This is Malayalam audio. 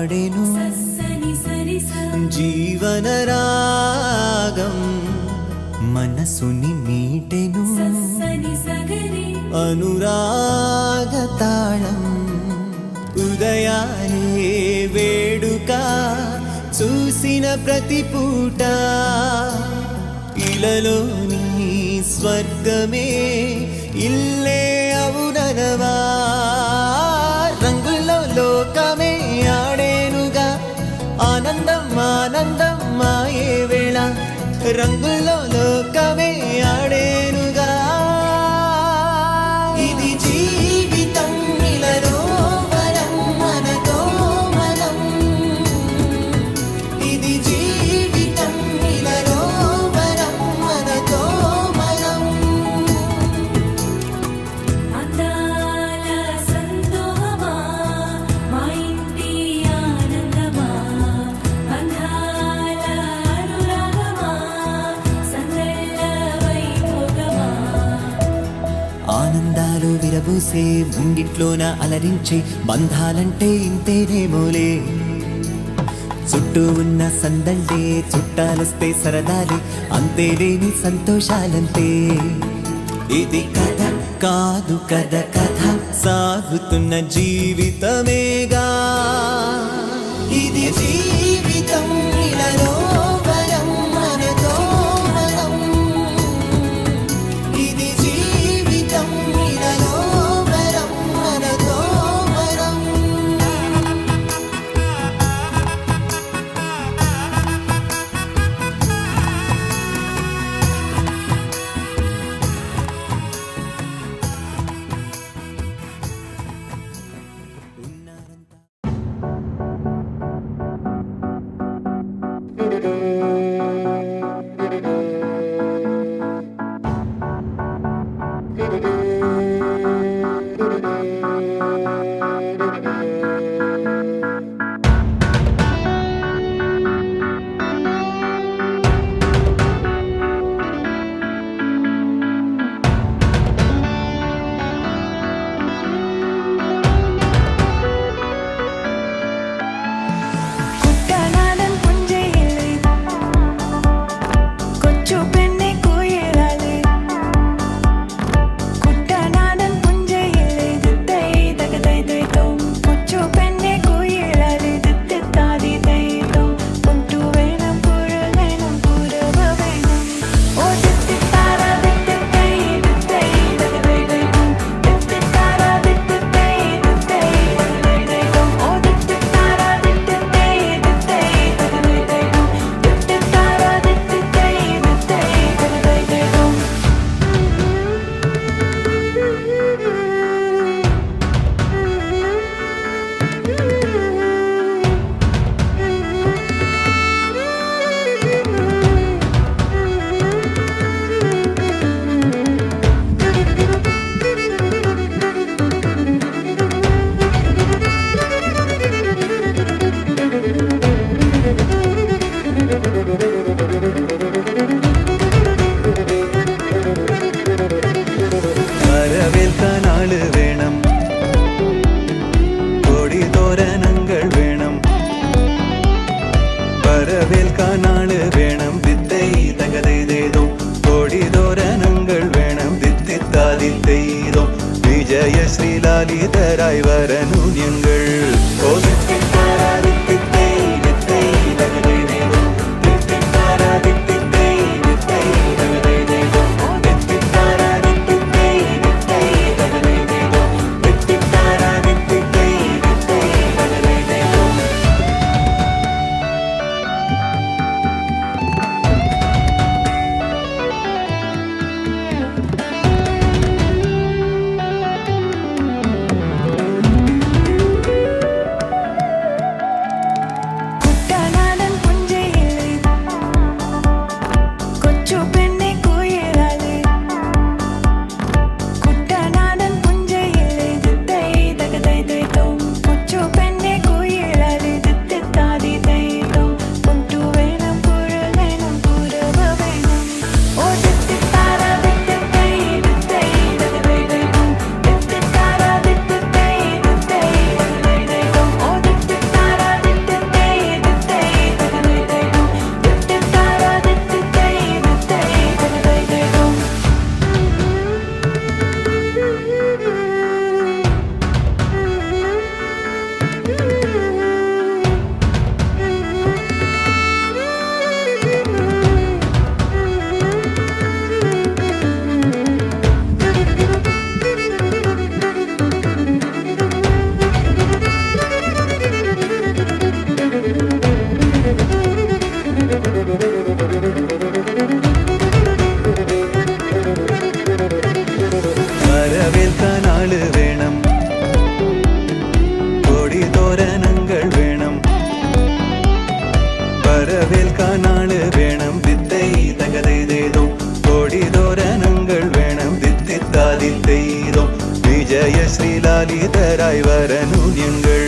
పాడెను జీవన రాగం మనసుని మీటెను అనురాగ తాళం ఉదయానే వేడుక చూసిన ప్రతి పూట ఇలలోని స్వర్గమే ఇల్లే అవుననవా రంగుల్లో లోకమే ఆడేనుగా ఆనందం ఆనందం మాయే వేళ రంగుల్లో లోకమే ఆడేనుగా ఇది జీవితం ఇలలో వరం మనతో మనం ఇది జీవితం ఇలలో వరం మనతో మనం అందాల సంతోషమా మా ఇంటి ఆనందమా అందాల అనురాగమా సందళ్ళ వైభోగమా ఆనందాలు విరబూసే ముంగిట్లోన అలరించే బంధాలంటే ఇంతేనేమోలే చుట్టూ ఉన్న సందళ్ళే చుట్టాలొస్తే సరదాలే అంతేలేని సంతోషాలంతే ఇది కథ కాదు కథ కథ సాగుతున్న జీవితమేగా ఇది జీవితం ఇలలో వరం మనతో మనం ఇది జీవితం ఇలలో వరం మనతో మనం കുട്ടനാടൻ പുഞ്ചയിലെ കൊച്ചു പെണ്ണെ കുയിലാലെ കുട്ടനാടൻ പുഞ്ചയിലെ ദിത്തൈ തകതൈതൈതം കൊച്ചു പെണ്ണെ കുയിലാലെ ദിത്തത്താതി തൈതം പൊട്ടു വേണം പുഴൽ വേണം പുരവ വേണം ഓ ദിത്തിത്താര ദിത്തൈ ദിത്തൈ തകതൈതൈതം ദിത്തിത്താര ദിത്തൈ ദിത്തൈ തകതൈതൈതം ഓ ദിത്തിത്താര ദിത്തൈ ദിത്തൈ തകതൈതൈതം ദിത്തിത്താര ദിത്തൈ ദിത്തൈ തകതൈതൈതം വരവേൽക്കാൻ ആള് വേണം കൊടി തോരണങ്ങൾ വേണം വരവേൽക്കാൻ ആള് വേണം വിത്തൈ തകതൈതേതോ കൊടി തോരണങ്ങൾ വേണം വിത്തിത്താതിത്തൈതോ വിജയശ്രീലാലിതരായി വരനു ഞങ്ങൾ ഓ ദിത്തിത്താര ദിത്തിത്തൈ ദിത്തൈ തകതൈതേതോ ദിത്തിത്താര ദിത്തിത്തൈ ദിത്തൈ തകതൈതേതോ ദിത്തിത്താര ദിത്തിത്തൈ ദിത്തൈ തകതൈതേതോ ദിത്തിത്താര ദിത്തിത്തൈ ദിത്തൈ തകതൈതേതോ தித்திக்காய் வரணும் எங்கள்